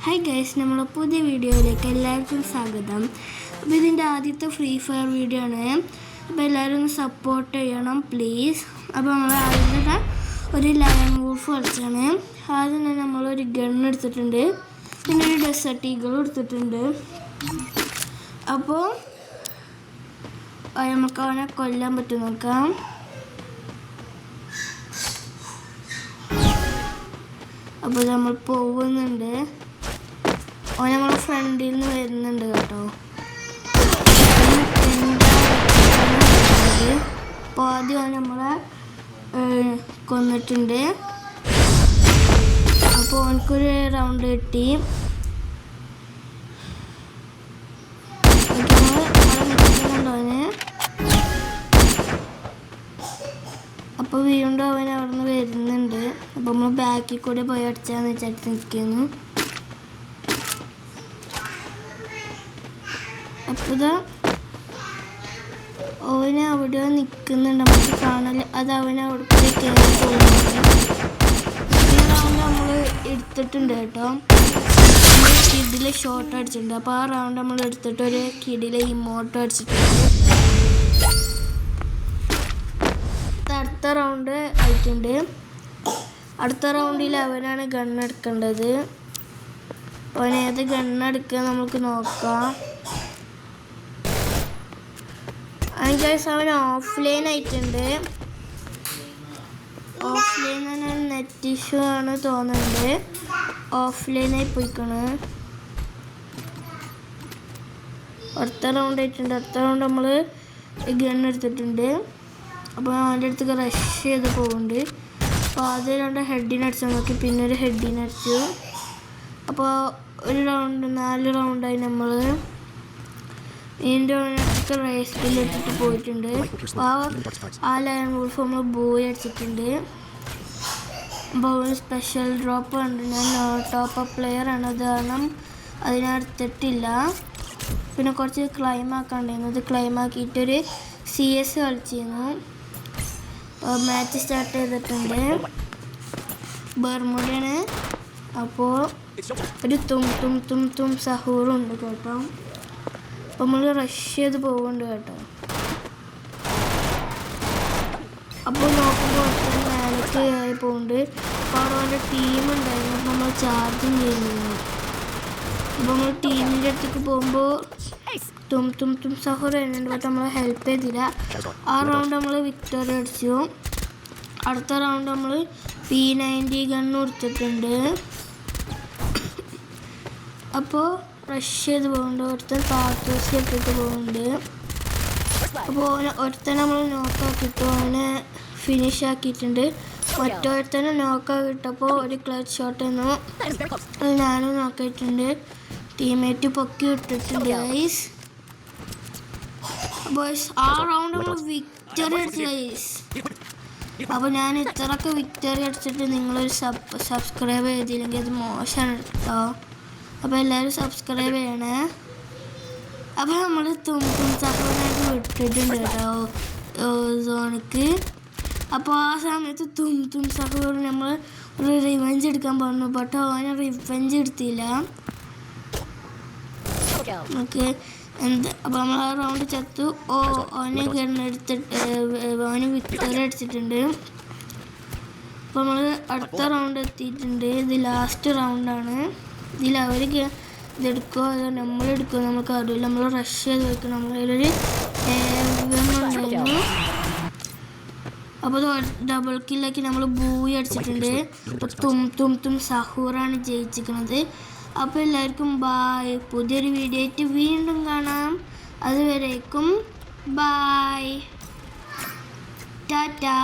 Hi guys, നമ്മളെ പുതിയ വീഡിയോയിലേക്ക് എല്ലാവർക്കും സ്വാഗതം. അപ്പോൾ ഇതിൻ്റെ ആദ്യത്തെ ഫ്രീ ഫയർ വീഡിയോ ആണ്. അപ്പോൾ എല്ലാവരും ഒന്ന് സപ്പോർട്ട് ചെയ്യണം പ്ലീസ്. അപ്പോൾ നമ്മൾ ആദ്യത്തെ ഒരു ലയൺ വൂൾഫ് കളിച്ചാണ്. ആദ്യം തന്നെ നമ്മളൊരു ഗൺ എടുത്തിട്ടുണ്ട്, പിന്നെ ഒരു ഡെസേർട്ട് ഈഗിൾ എടുത്തിട്ടുണ്ട്. അപ്പോൾ നമുക്ക് അവനെ കൊല്ലാൻ പറ്റും നോക്കാം. അപ്പോൾ നമ്മൾ പോകുന്നുണ്ട്. അവൻ നമ്മളെ ഫ്രണ്ടിൽ നിന്ന് വരുന്നുണ്ട് കേട്ടോ. അപ്പോൾ ആദ്യം അവൻ നമ്മളെ കൊന്നിട്ടുണ്ട്. അപ്പോൾ അവനക്കൊരു റൗണ്ട് കിട്ടി. അവന് അപ്പോൾ വീണ്ടും അവൻ അവിടെ നിന്ന് വരുന്നുണ്ട്. അപ്പോൾ നമ്മൾ ബാക്കിൽ കൂടെ പോയി അടിച്ചാന്ന് വെച്ചിട്ട് നിൽക്കുന്നു. അപ്പോൾ ഇതാ അവന് അവിടെ നിൽക്കുന്നുണ്ട്, നമുക്ക് കാണല്. അത് അവന് അവിടെ കൂടി കയറി പോകുന്നുണ്ട്. ഈ റൗണ്ട് നമ്മൾ എടുത്തിട്ടുണ്ട് കേട്ടോ. നമ്മൾ കിഡിലെ ഷോട്ട് അടിച്ചിട്ടുണ്ട്. അപ്പോൾ ആ റൗണ്ട് നമ്മൾ എടുത്തിട്ട് ഒരു കിഡിലെ ഇമോട്ടോ അടിച്ചിട്ടുണ്ട്. അടുത്ത റൗണ്ട് ആയിട്ടുണ്ട്. അടുത്ത റൗണ്ടിൽ അവനാണ് ഗണ്ണെടുക്കേണ്ടത്. അവൻ ഏത് ഗണ്ണെടുക്കുക നമുക്ക് നോക്കാം. അവൻ ഓഫ്ലൈൻ ആയിട്ടുണ്ട്. ഓഫ്ലൈൻ തന്നെ നെറ്റ് ഇഷ്യൂ ആണ് തോന്നുന്നുണ്ട്. ഓഫ്ലൈനായി പോയിക്കണ്. അടുത്ത റൗണ്ട് ആയിട്ടുണ്ട്. അടുത്ത റൗണ്ട് നമ്മൾ ഗണ്ണെടുത്തിട്ടുണ്ട്. അപ്പോൾ അവൻ്റെ അടുത്തേക്ക് റഷ് ചെയ്ത് പോകുന്നുണ്ട്. അപ്പോൾ ആദ്യം രണ്ട് ഹെഡിന് അടിച്ചു നോക്കി, പിന്നെ ഒരു ഹെഡിന് അടിച്ചു. അപ്പോൾ ഒരു റൗണ്ട് 4 റൗണ്ടായി നമ്മൾ വീണ്ടും റേസിലിട്ടിട്ട് പോയിട്ടുണ്ട്. ആ ലയൺ വൂൾഫ് നമ്മൾ ബോയ് അടിച്ചിട്ടുണ്ട്. അപ്പോൾ സ്പെഷ്യൽ ഡ്രോപ്പ് ഉണ്ട്. ഞാൻ ടോപ്പ് അപ്പ് പ്ലെയർ ആണ്, അത് കാരണം അതിനടുത്തിട്ടില്ല. പിന്നെ കുറച്ച് ക്ലൈം ആക്കാണ്ടായിരുന്നു. അത് ക്ലൈം ആക്കിയിട്ടൊരു CS കളിച്ചിരുന്നു. മാച്ച് സ്റ്റാർട്ട് ചെയ്തിട്ടുണ്ട്. ബർമുഡയാണ്. അപ്പോൾ ഒരു തും സഹൂറുണ്ട് കേട്ടോ. അപ്പോൾ നമ്മൾ റഷ് ചെയ്ത് പോകുന്നുണ്ട് കേട്ടോ. അപ്പോൾ നോക്കുമ്പോൾ മേലേക്ക് കയറി പോകുന്നുണ്ട്. അപ്പോൾ അവിടെ അവൻ്റെ ടീമുണ്ടായിരുന്നു. അപ്പോൾ നമ്മൾ ചാർജിങ് ചെയ്യുന്നു. അപ്പോൾ നമ്മൾ ടീമിൻ്റെ അടുത്തേക്ക് പോകുമ്പോൾ തും സഹോർ വരുന്നുണ്ട്. പക്ഷെ നമ്മൾ ഹെൽപ്പ് ചെയ്തില്ല. ആ റൗണ്ട് നമ്മൾ വിക്ടറി അടിച്ചു. അടുത്ത റൗണ്ട് നമ്മൾ P90 ഗണ്ണ് കൊടുത്തിട്ടുണ്ട്. അപ്പോൾ റഷ് ചെയ്ത് പോകുന്നുണ്ട്. ഒരുത്തൻ കാർട്ടൂസ് ഇട്ടിട്ട് പോകുന്നുണ്ട്. അപ്പോൾ ഒരുത്തനെ നമ്മൾ നോക്കാക്കിയിട്ടു അവനെ ഫിനിഷ് ആക്കിയിട്ടുണ്ട്. മറ്റൊരുത്തനെ നോക്കാക്കിട്ടപ്പോൾ ഒരു ക്ലച്ച് ഷോട്ട് തന്നു. അത് ഞാനും നോക്കിയിട്ടുണ്ട്. ടീമേറ്റ് പൊക്കി ഇട്ടിട്ടുണ്ട് ഗൈസ്. ബോയ്സ് ആ റൗണ്ട് നമ്മൾ വിക്ടറി അടിച്ചു ഗൈസ്. അപ്പോൾ ഞാൻ ഇത്രയൊക്കെ വിക്ടറി അടിച്ചിട്ട് നിങ്ങളൊരു സബ്സ്ക്രൈബ് ചെയ്തില്ലെങ്കിൽ അത് മോശമാണ് കേട്ടോ. അപ്പോൾ എല്ലാവരും സബ്സ്ക്രൈബ് ചെയ്യണേ. അപ്പോൾ നമ്മൾ തും സപ്പോർട്ടായിട്ട് വിട്ടിട്ടുണ്ട് കേട്ടോ സോണിക്ക്. അപ്പോൾ ആ സമയത്ത് തും സഹോർ നമ്മൾ ഒരു റിവെഞ്ച് എടുക്കാൻ പറഞ്ഞു. ബട്ട് അവന് റിവെഞ്ച് എടുത്തില്ല. ഓക്കെ അപ്പോൾ നമ്മൾ ആ റൗണ്ട് ചത്തു. അവന് ഗണ്ണെടുത്തിട്ട് അവന് വിക്ടറി അടിച്ചിട്ടുണ്ട്. അപ്പോൾ നമ്മൾ അടുത്ത റൗണ്ട് എത്തിയിട്ടുണ്ട്. ഇത് ലാസ്റ്റ് റൗണ്ടാണ്. ഇതിൽ അവർ ഇതെടുക്കുമോ അതോ നമ്മളെടുക്കുമോ നമുക്ക് അറിയില്ല. നമ്മൾ റഷ് ചെയ്ത് വെക്കണം. നമ്മളതിലൊരു ഉണ്ടായിരുന്നു. അപ്പോൾ ഡബിൾ കില്ലാക്കി നമ്മൾ ബൂയി അടിച്ചിട്ടുണ്ട്. അപ്പോൾ തും സഹൂറാണ് ജയിച്ചിരിക്കുന്നത്. അപ്പോൾ എല്ലാവർക്കും ബായ്. പുതിയൊരു വീഡിയോ ആയിട്ട് വീണ്ടും കാണാം. അതുവരേക്കും ബായ്, ടാറ്റാ.